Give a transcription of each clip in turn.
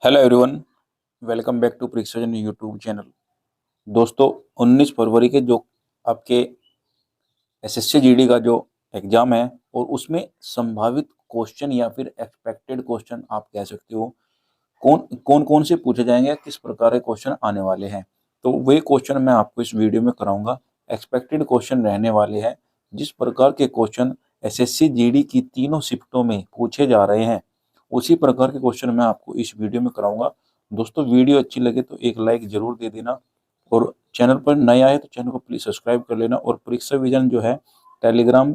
Hello everyone, welcome back to प्रिक्सजन YouTube channel. दोस्तों, 19 फरवरी के जो आपके एसएससी जीडी का जो एग्ज़ाम है और उसमें संभावित क्वेश्चन या फिर एक्सपेक्टेड क्वेश्चन आप कह सकते हो, कौन कौन से पूछे जाएंगे, किस प्रकार के क्वेश्चन आने वाले हैं, तो वे क्वेश्चन मैं आपको इस वीडियो में कराऊंगा। एक्सपेक्टेड क्वेश्चन रहने वाले हैं। जिस प्रकार के क्वेश्चन एसएससी जीडी की तीनों शिफ्टों में पूछे जा रहे हैं, उसी प्रकार के क्वेश्चन मैं आपको इस वीडियो में कराऊंगा। दोस्तों, वीडियो अच्छी लगे तो एक लाइक जरूर दे देना, और चैनल पर नए आए तो चैनल को प्लीज सब्सक्राइब कर लेना, और परीक्षा विजन जो है टेलीग्राम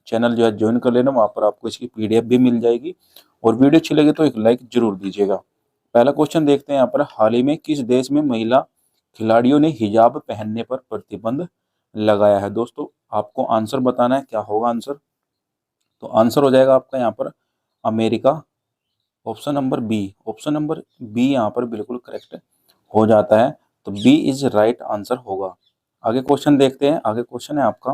चैनल जो है ज्वाइन कर लेना। वहाँ पर आपको इसकी पीडीएफ भी मिल जाएगी। और वीडियो अच्छी लगे तो एक लाइक जरूर दीजिएगा। पहला क्वेश्चन देखते हैं यहाँ पर, हाल ही में किस देश में महिला खिलाड़ियों ने हिजाब पहनने पर प्रतिबंध लगाया है। दोस्तों, आपको आंसर बताना है, क्या होगा आंसर। तो आंसर हो जाएगा आपका यहाँ पर अमेरिका। ऑप्शन नंबर बी यहाँ पर बिल्कुल करेक्ट हो जाता है। तो बी इज राइट आंसर होगा। आगे क्वेश्चन देखते हैं। आगे क्वेश्चन है आपका,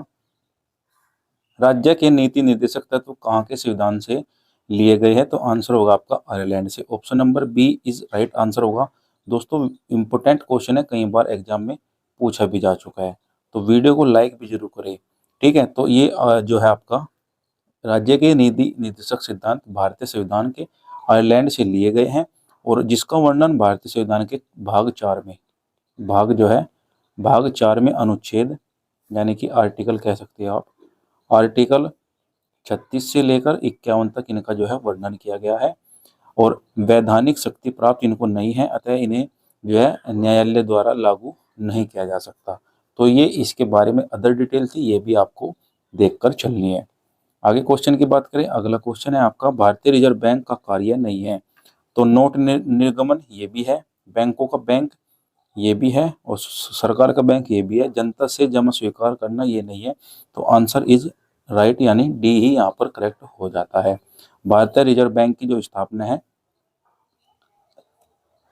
राज्य के नीति निर्देशक तत्व कहाँ के संविधान से लिए गए हैं। तो आंसर होगा आपका आयरलैंड से। Option number B is right answer होगा। दोस्तों, इंपॉर्टेंट क्वेश्चन है, कई बार एग्जाम में पूछा भी जा चुका है, तो वीडियो को लाइक भी जरूर करें। ठीक है, तो ये जो है आपका राज्य के नीति निर्देशक सिद्धांत भारतीय संविधान के आयरलैंड से लिए गए हैं, और जिसका वर्णन भारतीय संविधान के भाग 4 में अनुच्छेद यानी कि आर्टिकल कह सकते हैं आप, आर्टिकल 36 से लेकर 51 तक इनका जो है वर्णन किया गया है। और वैधानिक शक्ति प्राप्त इनको नहीं है, अतः इन्हें जो है न्यायालय द्वारा लागू नहीं किया जा सकता। तो ये इसके बारे में अदर डिटेल थी, ये भी आपको देखकर चलनी है। आगे क्वेश्चन की बात करें। अगला क्वेश्चन है आपका, भारतीय रिजर्व बैंक का कार्य नहीं है। तो नोट निर्गमन ये भी है, बैंकों का बैंक ये भी है, और सरकार का बैंक ये भी है, जनता से जमा स्वीकार करना ये नहीं है। तो आंसर इज राइट, यानी डी ही यहाँ पर करेक्ट हो जाता है। भारतीय रिजर्व बैंक की जो स्थापना है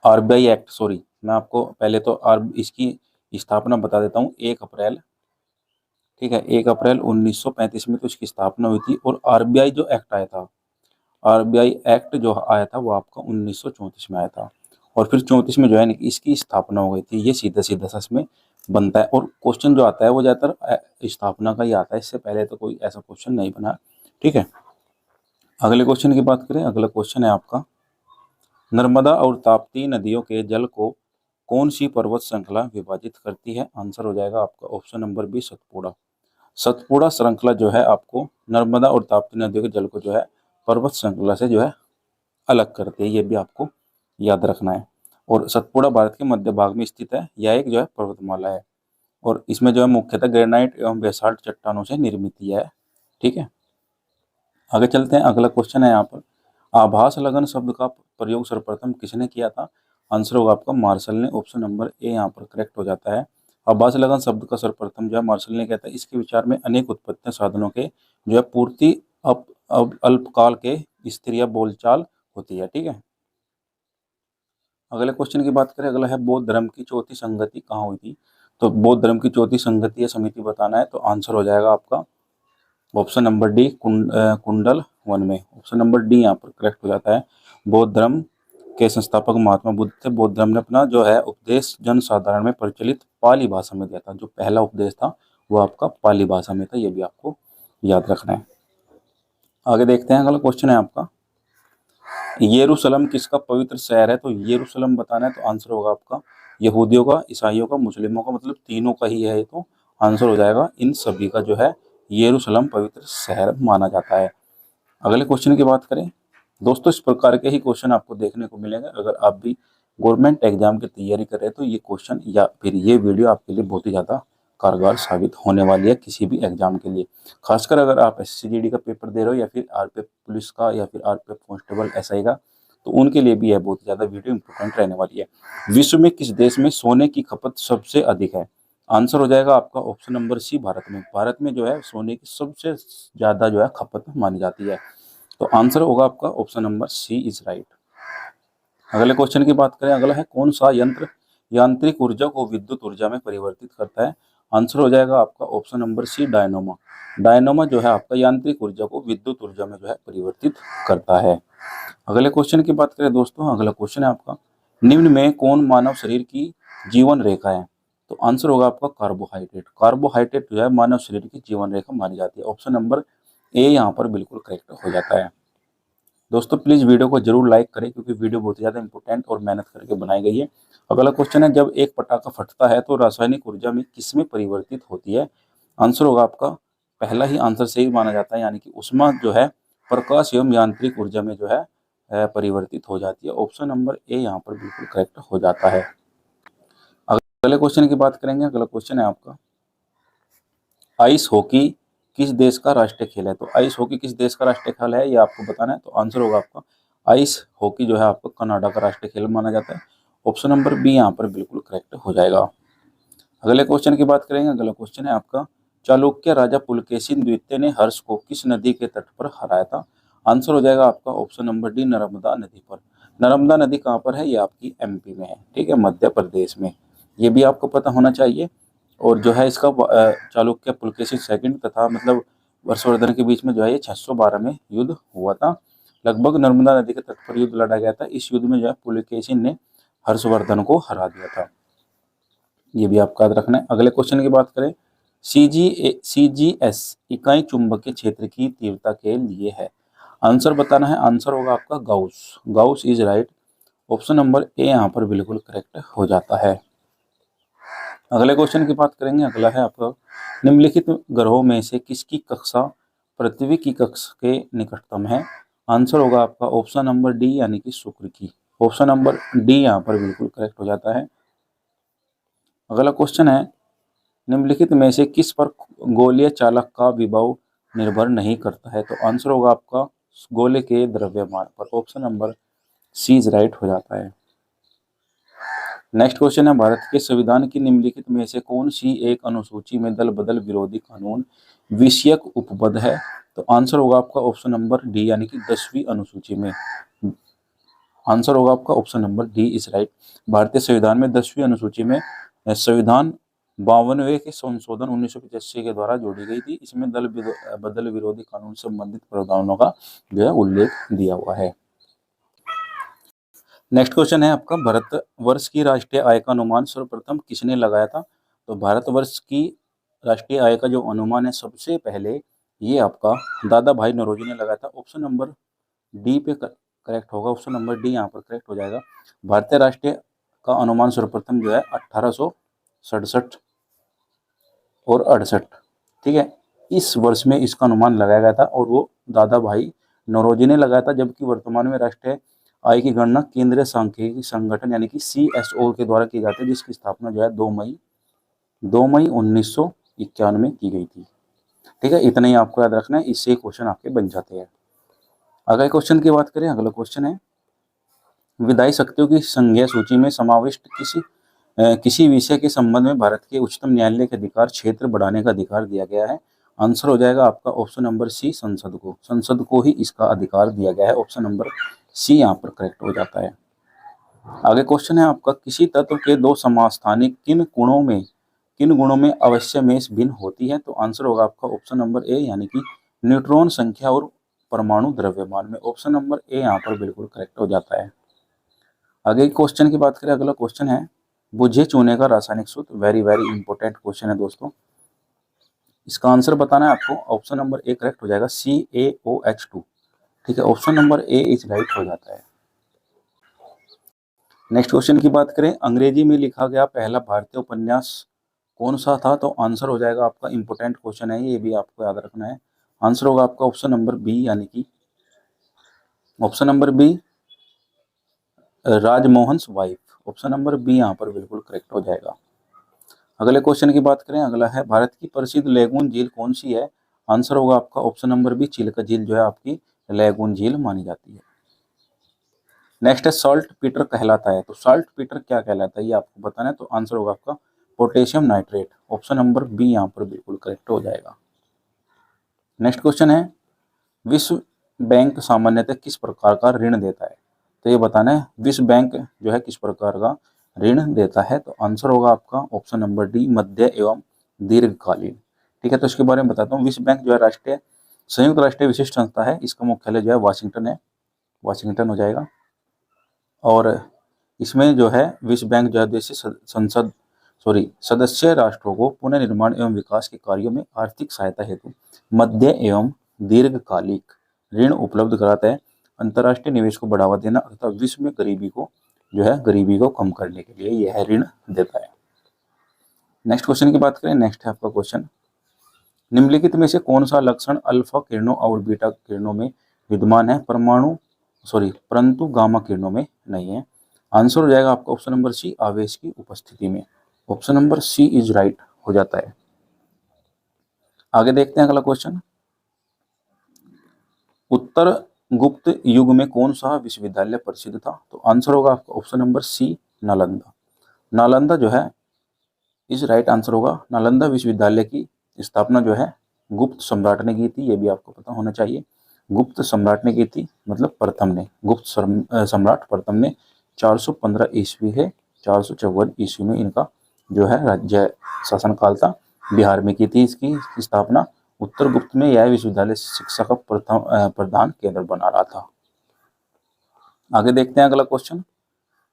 आरबीआई एक्ट, सॉरी मैं आपको पहले तो इसकी स्थापना बता देता हूँ। 1 अप्रैल, ठीक है, 1 अप्रैल 1935 में तो इसकी स्थापना हुई थी। और आरबीआई जो एक्ट आया था, आरबीआई एक्ट जो आया था वो आपका 1934 में आया था, और फिर 34 में जो है इसकी स्थापना हो गई थी। ये सीधा सीधा सा इसमें बनता है, और क्वेश्चन जो आता है वो ज़्यादातर स्थापना का ही आता है, इससे पहले तो कोई ऐसा क्वेश्चन नहीं बना। ठीक है, अगले क्वेश्चन की बात करें। अगला क्वेश्चन है आपका, नर्मदा और ताप्ती नदियों के जल को कौन सी पर्वत श्रृंखला विभाजित करती है। आंसर हो जाएगा आपका option number B, Satpura. Satpura श्रृंखला जो है आपको नर्मदा और ताप्ती नदियों के जल को जो है पर्वत श्रृंखला से जो है अलग करती है, ये भी आपको याद रखना है। और सतपुड़ा भारत के मध्य भाग में स्थित है। यह एक जो है पर्वतमाला है, और इसमें जो है मुख्यतः ग्रेनाइट एवं बेसाल्ट चट्टानों से निर्मित है। ठीक है, आगे चलते हैं। अगला क्वेश्चन है यहाँ पर, आभास लगन शब्द का प्रयोग सर्वप्रथम किसने किया था। आंसर होगा आपका मार्शल ने। ऑप्शन नंबर ए यहाँ पर करेक्ट हो जाता है। आभास लगन शब्द का सर्वप्रथम जो है मार्शल ने किया था। इसके विचार में अनेक उत्पत्ति साधनों के जो है पूर्ति अल्पकाल के स्थिर या बोलचाल होती है। ठीक है, अगले क्वेश्चन की बात करें। अगला है, बौद्ध धर्म की चौथी संगति कहाँ हुई थी। तो बौद्ध धर्म की चौथी संगति या समिति बताना है, तो आंसर हो जाएगा आपका ऑप्शन नंबर डी, कुंडल वन में। ऑप्शन नंबर डी यहाँ पर करेक्ट हो जाता है। बौद्ध धर्म के संस्थापक महात्मा बुद्ध थे। बौद्ध धर्म ने अपना जो है उपदेश जनसाधारण में प्रचलित पाली भाषा में दिया था। जो पहला उपदेश था वो आपका पाली भाषा में था, ये भी आपको याद रखना है। आगे देखते हैं। अगला क्वेश्चन है आपका, यरूशलेम किसका पवित्र शहर है। तो यरूशलेम बताना है, तो आंसर होगा आपका यहूदियों का, ईसाइयों का, मुस्लिमों का, मतलब तीनों का ही है। तो आंसर हो जाएगा इन सभी का जो है यरूशलेम पवित्र शहर माना जाता है। अगले क्वेश्चन की बात करें। दोस्तों, इस प्रकार के ही क्वेश्चन आपको देखने को मिलेंगे। अगर आप भी गवर्नमेंट एग्जाम की तैयारी कर रहे हैं तो ये क्वेश्चन या फिर ये वीडियो आपके लिए बहुत ही ज़्यादा कारगर साबित होने वाली है किसी भी एग्जाम के लिए। खासकर अगर आप एसएससी का पेपर दे रहे हो, या फिर आरपीएफ पुलिस का, या फिर आरपीएफ कांस्टेबल एसआई का, तो उनके लिए भी यह बहुत ज़्यादा वीडियो इंपॉर्टेंट रहने वाली है। विश्व में किस देश में सोने की खपत सबसे अधिक है। आंसर हो जाएगा आपका ऑप्शन नंबर सी, भारत में। भारत में जो है सोने की सबसे ज़्यादा जो है खपत मानी जाती है। तो आंसर होगा आपका option number C is right. अगले क्वेश्चन की बात करें। अगला है, कौन सा यंत्र यांत्रिक ऊर्जा को विद्युत ऊर्जा में परिवर्तित करता है। आंसर हो जाएगा आपका ऑप्शन नंबर सी डायनोमा। डायनोमा जो है आपका यांत्रिक ऊर्जा को विद्युत ऊर्जा में जो है परिवर्तित करता है। अगले क्वेश्चन की बात करें दोस्तों, अगला क्वेश्चन है आपका, निम्न में कौन मानव शरीर की जीवन रेखा है? तो आंसर होगा आपका कार्बोहाइड्रेट। कार्बोहाइड्रेट जो है मानव शरीर की जीवन रेखा मानी जाती है। ऑप्शन नंबर ए यहाँ पर बिल्कुल करेक्ट हो जाता है। दोस्तों प्लीज वीडियो को जरूर लाइक करें क्योंकि वीडियो बहुत ज़्यादा इंपॉर्टेंट और मेहनत करके बनाई गई है। अगला क्वेश्चन है, जब एक पटाखा फटता है तो रासायनिक ऊर्जा में किसमें परिवर्तित होती है? आंसर होगा आपका, पहला ही आंसर सही माना जाता है, यानी कि ऊष्मा जो है प्रकाश एवं यांत्रिक ऊर्जा में जो है परिवर्तित हो जाती है। ऑप्शन नंबर ए यहाँ पर बिल्कुल करेक्ट हो जाता है। अगले क्वेश्चन की बात करेंगे। अगला क्वेश्चन है आपका, आइस हॉकी किस देश का राष्ट्रीय खेल है? तो आइस हॉकी किस देश का राष्ट्रीय खेल है ये आपको बताना है। तो आंसर होगा आपका, आइस हॉकी जो है आपको कनाडा का राष्ट्रीय खेल माना जाता है। ऑप्शन नंबर बी यहाँ पर बिल्कुल करेक्ट हो जाएगा। अगले क्वेश्चन की बात करेंगे। अगला क्वेश्चन है आपका, चालुक्य राजा पुलकेशिन द्वितीय ने हर्ष को किस नदी के तट पर हराया था? आंसर हो जाएगा आपका ऑप्शन नंबर डी नर्मदा नदी पर। नर्मदा नदी कहाँ पर है? ये आपकी एमपी में है, ठीक है, मध्य प्रदेश में। ये भी आपको पता होना चाहिए। और जो है इसका चालुक्य पुलकेशिन सेकंड तथा मतलब वर्षवर्धन के बीच में जो है ये 612 में युद्ध हुआ था। लगभग नर्मदा नदी के तट पर युद्ध लड़ा गया था। इस युद्ध में जो है पुलकेशिन ने हर्षवर्धन को हरा दिया था। ये भी आपको याद रखना है। अगले क्वेश्चन की बात करें, CGS इकाई चुंबकीय क्षेत्र की तीव्रता के लिए है। आंसर बताना है। आंसर होगा आपका Gauss. Gauss is right. Option number A यहाँ पर बिल्कुल करेक्ट हो जाता है। अगले क्वेश्चन की बात करेंगे। अगला है आपका, निम्नलिखित ग्रहों में से किसकी कक्षा पृथ्वी की कक्षा के निकटतम है? आंसर होगा आपका ऑप्शन नंबर डी यानी कि शुक्र की। ऑप्शन नंबर डी यहाँ पर बिल्कुल करेक्ट हो जाता है। अगला क्वेश्चन है, निम्नलिखित में से किस पर गोलीय चालक का विभव निर्भर नहीं करता है? तो आंसर होगा आपका गोले के द्रव्यमान पर। Option number C is right हो जाता है। नेक्स्ट क्वेश्चन है, भारत के संविधान की निम्नलिखित में से कौन सी एक अनुसूची में दल बदल विरोधी कानून विषयक उपपद है? तो आंसर होगा आपका ऑप्शन नंबर डी यानी कि 10वीं अनुसूची में। आंसर होगा आपका option number D is right. भारतीय संविधान में 10वीं अनुसूची में संविधान 52वें के संशोधन 1985 के द्वारा जोड़ी गई थी। इसमें दल बदल विरोधी कानून से संबंधित प्रावधानों का जो है उल्लेख दिया हुआ है। नेक्स्ट क्वेश्चन है आपका, भारतवर्ष की राष्ट्रीय आय का अनुमान सर्वप्रथम किसने लगाया था? तो भारतवर्ष की राष्ट्रीय आय का जो अनुमान है सबसे पहले ये आपका दादा भाई नौरोजी ने लगाया था। ऑप्शन नंबर डी पे करेक्ट होगा। ऑप्शन नंबर डी यहाँ पर करेक्ट हो जाएगा। भारतीय राष्ट्रीय का अनुमान सर्वप्रथम जो है 1867 और 68, ठीक है, इस वर्ष में इसका अनुमान लगाया गया था और वो दादा भाई नौरोजी ने लगाया था। जबकि वर्तमान में राष्ट्रीय आय की गणना केंद्रीय सांख्यिकी संगठन यानी कि CSO के द्वारा की जाती है, जिसकी स्थापना जो है 2 मई 1991 में की गई थी। ठीक है, इतना ही आपको याद रखना है, इससे क्वेश्चन आपके बन जाते हैं। अगले क्वेश्चन की बात करें। अगला क्वेश्चन है, विधायी शक्तियों की संज्ञा सूची में समाविष्ट किसी विषय के संबंध में भारत के उच्चतम न्यायालय के अधिकार क्षेत्र बढ़ाने का अधिकार दिया गया है? आंसर हो जाएगा आपका ऑप्शन नंबर सी संसद को। संसद को ही इसका अधिकार दिया गया है। ऑप्शन नंबर सी यहाँ पर करेक्ट हो जाता है। आगे क्वेश्चन है आपका, किसी तत्व के दो समास्थानिक किन गुणों में अवश्य में भिन्न होती है? तो आंसर होगा आपका ऑप्शन नंबर ए यानी कि न्यूट्रॉन संख्या और परमाणु द्रव्यमान में। ऑप्शन नंबर ए यहाँ पर बिल्कुल करेक्ट हो जाता है। आगे क्वेश्चन की बात करें। अगला क्वेश्चन है, बुझे चूने का रासायनिक सूत्र। वेरी वेरी इंपॉर्टेंट क्वेश्चन है दोस्तों। इसका आंसर बताना है आपको। ऑप्शन नंबर ए करेक्ट हो जाएगा, CaOH2। ठीक है, option number A is right हो जाता है। नेक्स्ट क्वेश्चन की बात करें, अंग्रेजी में लिखा गया पहला भारतीय उपन्यास कौन सा था? तो आंसर हो जाएगा आपका, इंपॉर्टेंट क्वेश्चन है ये भी आपको याद रखना है। आंसर होगा आपका ऑप्शन नंबर बी यानी कि option number B Rajmohan wife. Option number B यहाँ पर बिल्कुल करेक्ट हो जाएगा। अगले क्वेश्चन की बात करें। अगला है, भारत की प्रसिद्ध लैगून झील कौन सी है? आंसर होगा आपका ऑप्शन नंबर बी चिल्का झील जो है आपकी लैगून झील मानी जाती है। नेक्स्ट है, सॉल्ट पीटर कहलाता है। तो सॉल्ट पीटर क्या कहलाता है ये आपको बताना है। तो आंसर होगा आपका potassium nitrate. Option number B यहाँ पर बिल्कुल करेक्ट हो जाएगा। नेक्स्ट क्वेश्चन है, विश्व बैंक सामान्यतः किस प्रकार का ऋण देता है? तो ये बताना है विश्व बैंक जो है किस प्रकार का ऋण देता है। तो आंसर होगा आपका ऑप्शन नंबर डी मध्य एवं दीर्घकालीन। ठीक है, तो इसके बारे में बताता हूँ। विश्व बैंक जो है राष्ट्रीय संयुक्त राष्ट्रीय विशिष्ट संस्था है, इसका मुख्यालय जो है वाशिंगटन है, वाशिंगटन हो जाएगा। और इसमें जो है विश्व बैंक जो है देशी सदस्य राष्ट्रों को पुनर्निर्माण एवं विकास के कार्यों में आर्थिक सहायता हेतु मध्य एवं दीर्घकालिक ऋण उपलब्ध कराता है। अंतर्राष्ट्रीय निवेश को बढ़ावा देना तथा विश्व में गरीबी को कम करने के लिए यह ऋण देता है। नेक्स्ट क्वेश्चन की बात करें। नेक्स्ट है आपका क्वेश्चन, निम्नलिखित में से कौन सा लक्षण अल्फा किरणों और बीटा किरणों में विद्यमान है परंतु गामा किरणों में नहीं है? आंसर हो जाएगा आपका ऑप्शन नंबर सी, आवेश की उपस्थिति में। Option number C is right हो जाता है। आगे देखते हैं अगला क्वेश्चन, उत्तर गुप्त युग में कौन सा विश्वविद्यालय प्रसिद्ध था? तो आंसर होगा आपका option number C, Nalanda. Nalanda जो है इस राइट आंसर होगा। नालंदा विश्वविद्यालय की स्थापना जो है गुप्त सम्राट ने की थी, ये भी आपको पता होना चाहिए। गुप्त सम्राट ने की थी, मतलब प्रथम ने, गुप्त सम्राट प्रथम ने 415 ईस्वी है, 454 ईस्वी में इनका जो है राज्य शासन काल था। बिहार में की थी इसकी स्थापना। उत्तर गुप्त में यह विश्वविद्यालय शिक्षा का प्रधान केंद्र बना रहा था। आगे देखते हैं अगला क्वेश्चन,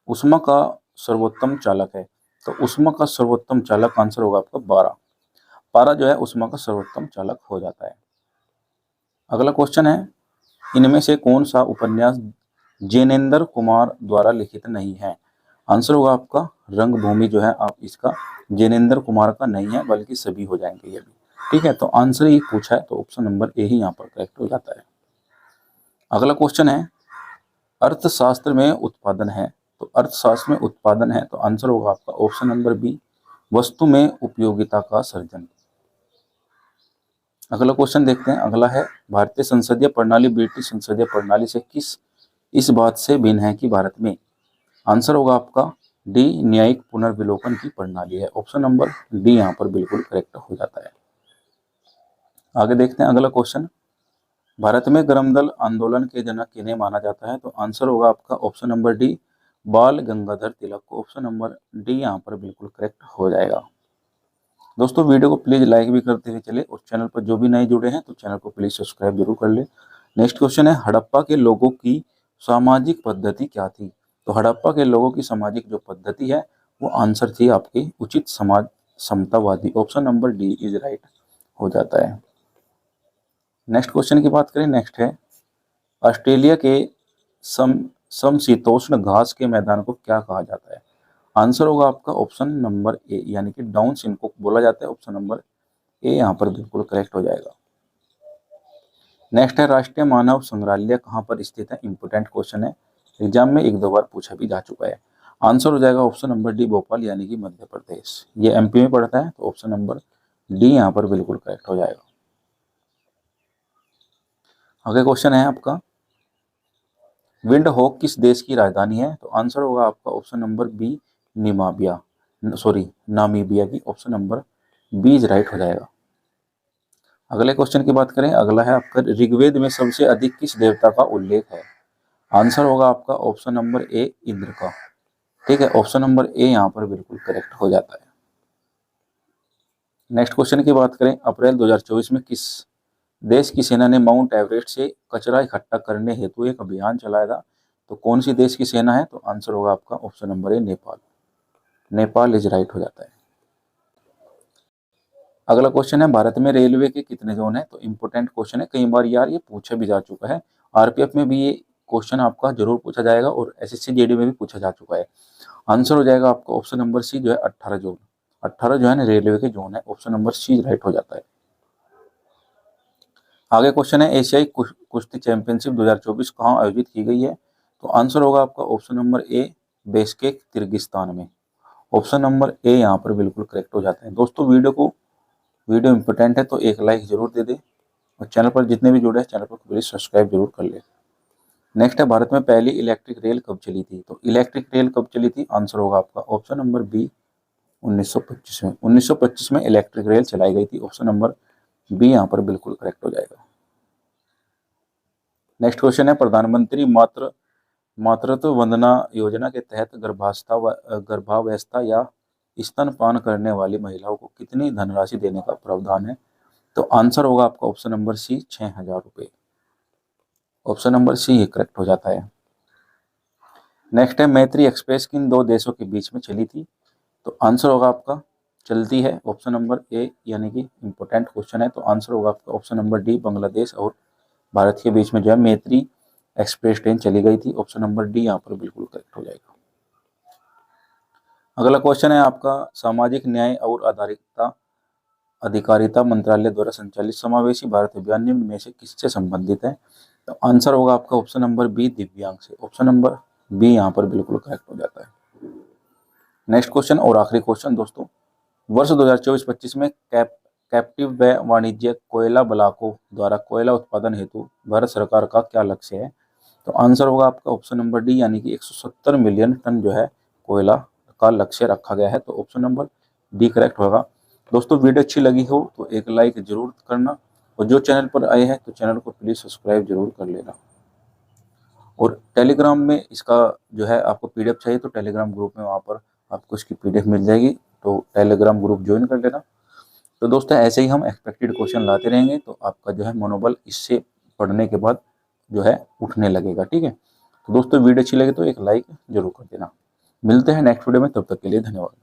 उष्मा का सर्वोत्तम चालक है? तो उष्मा का सर्वोत्तम चालक आंसर होगा आपका पारा। पारा जो है उष्मा का सर्वोत्तम चालक हो जाता है। अगला क्वेश्चन है, इनमें से कौन सा उपन्यास जैनेन्द्र कुमार द्वारा लिखित नहीं है? आंसर होगा आपका रंगभूमि जो है, आप इसका जैनेन्द्र कुमार का नहीं है, बल्कि सभी हो जाएंगे ये भी। ठीक है, तो आंसर ही पूछा है, तो ऑप्शन नंबर ए ही यहाँ पर करेक्ट हो जाता है। अगला क्वेश्चन है, अर्थशास्त्र में उत्पादन है? तो अर्थशास्त्र में उत्पादन है तो आंसर होगा आपका ऑप्शन नंबर बी, वस्तु में उपयोगिता का सृजन। अगला क्वेश्चन देखते हैं। अगला है, भारतीय संसदीय प्रणाली ब्रिटिश संसदीय प्रणाली से इस बात से भिन्न है कि भारत में? आंसर होगा आपका डी, न्यायिक पुनर्विलोकन की प्रणाली है। ऑप्शन नंबर डी यहाँ पर बिल्कुल करेक्ट हो जाता है। आगे देखते हैं अगला क्वेश्चन, भारत में गर्म दल आंदोलन के जनक किन्हें माना जाता है? तो आंसर होगा आपका ऑप्शन नंबर डी, बाल गंगाधर तिलक को। ऑप्शन नंबर डी यहाँ पर बिल्कुल करेक्ट हो जाएगा। दोस्तों वीडियो को प्लीज लाइक भी करते हुए चले, और चैनल पर जो भी नए जुड़े हैं तो चैनल को प्लीज सब्सक्राइब जरूर कर ले। नेक्स्ट क्वेश्चन है, हड़प्पा के लोगों की सामाजिक पद्धति क्या थी? तो हड़प्पा के लोगों की सामाजिक जो पद्धति है वो आंसर थी आपकी उचित समाज समतावादी। Option number D is right हो जाता है। नेक्स्ट क्वेश्चन की बात करें। नेक्स्ट है, ऑस्ट्रेलिया के समशीतोष्ण घास के मैदान को क्या कहा जाता है? आंसर होगा आपका ऑप्शन नंबर ए, यानी कि डाउन्स इनको बोला जाता है। ऑप्शन नंबर ए यहाँ पर बिल्कुल करेक्ट हो जाएगा। नेक्स्ट है, राष्ट्रीय मानव संग्रहालय कहाँ पर स्थित है? इंपोर्टेंट क्वेश्चन है, एग्जाम में 1-2 बार पूछा भी जा चुका है। आंसर हो जाएगा ऑप्शन नंबर डी, भोपाल, यानी कि मध्य प्रदेश। ये एमपी में पड़ता है, तो ऑप्शन नंबर डी यहाँ पर बिल्कुल करेक्ट हो जाएगा। आगे क्वेश्चन है आपका, विंड हॉक किस देश की राजधानी है? तो आंसर होगा आपका ऑप्शन नंबर बी, नामीबिया की। Option number B is right हो जाएगा। अगले क्वेश्चन की बात करें। अगला है आपका, ऋग्वेद में सबसे अधिक किस देवता का उल्लेख है? आंसर होगा आपका ऑप्शन नंबर ए, इंद्र का। ठीक है, ऑप्शन नंबर ए यहाँ पर बिल्कुल करेक्ट हो जाता है। नेक्स्ट क्वेश्चन की बात करें, अप्रैल 2024 में किस देश की सेना ने माउंट एवरेस्ट से कचरा इकट्ठा करने हेतु एक अभियान चलाया था? तो कौन सी देश की सेना है? तो आंसर होगा आपका option number A, Nepal. Nepal is right हो जाता है। अगला क्वेश्चन है, भारत में रेलवे के कितने जोन है? तो इंपोर्टेंट क्वेश्चन है, कई बार यार ये पूछा भी जा चुका है। आरपीएफ में भी ये क्वेश्चन आपका जरूर पूछा जाएगा, और एसएससी जीडी में भी पूछा जा चुका है। आंसर हो जाएगा आपका ऑप्शन नंबर सी, जो है 18 जोन। 18 जो है ना रेलवे के जोन है। ऑप्शन नंबर सी राइट हो जाता है। आगे क्वेश्चन है, एशियाई कुश्ती चैंपियनशिप 2024 कहाँ आयोजित की गई है? तो आंसर होगा आपका ऑप्शन नंबर ए, बेशकेक, किर्गिस्तान में। ऑप्शन नंबर ए यहाँ पर बिल्कुल करेक्ट हो जाते हैं। दोस्तों वीडियो इंपॉर्टेंट है तो एक लाइक जरूर दे दे, और चैनल पर जितने भी जुड़े हैं चैनल को प्लीज सब्सक्राइब जरूर कर ले। नेक्स्ट है, भारत में पहली इलेक्ट्रिक रेल कब चली थी? तो इलेक्ट्रिक रेल कब चली थी? आंसर होगा आपका ऑप्शन नंबर बी, 1925 में। 1925 में इलेक्ट्रिक रेल चलाई गई थी। ऑप्शन नंबर बी यहाँ पर बिल्कुल करेक्ट हो जाएगा। नेक्स्ट क्वेश्चन है, प्रधानमंत्री मातृत्व वंदना योजना के तहत गर्भावस्था या स्तनपान करने वाली महिलाओं को कितनी धनराशि देने का प्रावधान है? तो आंसर होगा आपका ऑप्शन नंबर सी, 6,000 रुपये। ऑप्शन नंबर सी ये करेक्ट हो जाता है। नेक्स्ट है, मैत्री एक्सप्रेस किन दो देशों के बीच में चली थी? तो आंसर होगा आपका, चलती है ऑप्शन नंबर ए, यानी कि इंपॉर्टेंट क्वेश्चन है, तो आंसर होगा आपका ऑप्शन नंबर डी, बांग्लादेश और भारत के बीच में जो है मैत्री एक्सप्रेस ट्रेन चली गई थी। ऑप्शन नंबर डी यहाँ पर बिल्कुल करेक्ट हो जाएगा। अगला क्वेश्चन है आपका, सामाजिक न्याय और अधिकारिता मंत्रालय द्वारा संचालित समावेशी भारत अभियान निम्न में से किससे संबंधित है? तो आंसर होगा आपका ऑप्शन नंबर बी, दिव्यांग से। ऑप्शन नंबर बी यहाँ पर बिल्कुल करेक्ट हो जाता है। नेक्स्ट क्वेश्चन और आखिरी क्वेश्चन दोस्तों, वर्ष 2024-25 में कैप्टिव व वाणिज्यिक कोयला ब्लॉकों द्वारा कोयला उत्पादन हेतु भारत सरकार का क्या लक्ष्य है? तो आंसर होगा आपका ऑप्शन नंबर डी, यानी कि 170 मिलियन टन जो है कोयला का लक्ष्य रखा गया है। तो ऑप्शन नंबर डी करेक्ट होगा। दोस्तों वीडियो अच्छी लगी हो तो एक लाइक जरूर करना, और जो चैनल पर आए हैं तो चैनल को प्लीज़ सब्सक्राइब जरूर कर लेना। और टेलीग्राम में इसका जो है आपको पीडीएफ चाहिए तो टेलीग्राम ग्रुप में वहाँ पर आपको इसकी पीडीएफ मिल जाएगी, तो टेलीग्राम ग्रुप ज्वाइन कर लेना। तो दोस्तों ऐसे ही हम एक्सपेक्टेड क्वेश्चन लाते रहेंगे, तो आपका जो है मनोबल इससे पढ़ने के बाद जो है उठने लगेगा। ठीक है, तो दोस्तों वीडियो अच्छी लगे तो एक लाइक जरूर कर देना। मिलते हैं नेक्स्ट वीडियो में, तब तक के लिए धन्यवाद।